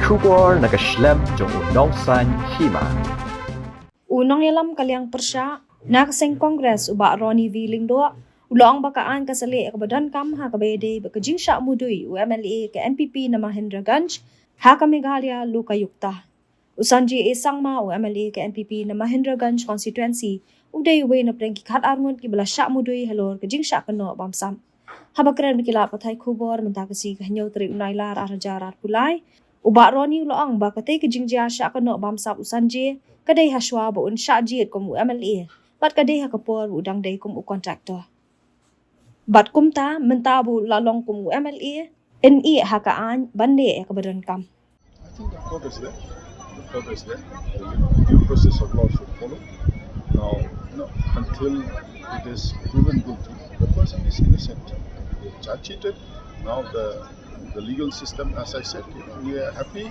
Kubor nagaslem jong udongsan Hima. Unang yalam kaliang persya, nakaseng kongres uba Ronnie do, ulang bakaan kasali kabadan kam ha kabede baka Jingshah mudui UMLA ke NPP na Mahendraganj, ha Meghalaya luka yukta. Usanji isang ma UMLA ke NPP na Mahendraganj constituency, uday uwe na prengki khat armon ki bala syak mudui halor ke Jingshah Kynnoh Bamsap. Habakran mikila patay kubor mentakasi kahnyaw teri unailar arajarat pulai, uba Ronnie ulang bakatay ke Jingshah syak Kynnoh Bamsap usanji, kadai Hashwa ba un syak jiet kum UMLA, bat kadai hakapor udang day kum kontraktor. Bat kumta mentabu lalong kum UMLA, NI hakaan bande kabadan kam. I think the progress there. The progress there. The due process of law should follow. Now, until it is proven guilty, the person is innocent. The judge cheated. Now the legal system, as I said, we are happy.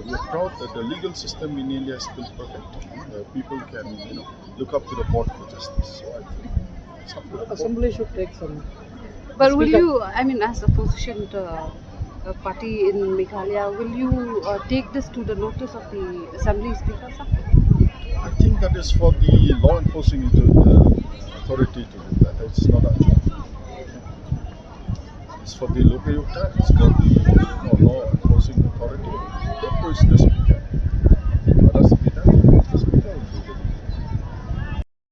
We are proud that the legal system in India is still perfect. People can, look up to the court for justice. So I think it's up to the Assembly should take some. But will you, as opposition party in Meghalaya, will you take this to the notice of the Assembly Speaker, sir? I think that is for the law enforcing authority to do that. It's not our job. It's for the Lokayukta, it's for the law enforcing authority. Who is the speaker? What has to be done? The speaker will do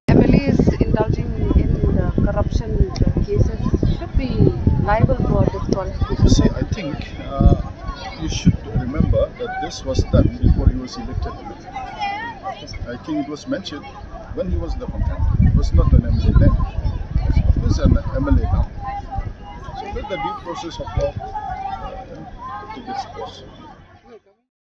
the MLA is indulging in the corruption cases, should be liable for disqualification. See, I think you should remember that this was done before he was elected. I think it was mentioned when he was the contender. He was not an MLA then. He was an MLA now. So let the due process of law take its course.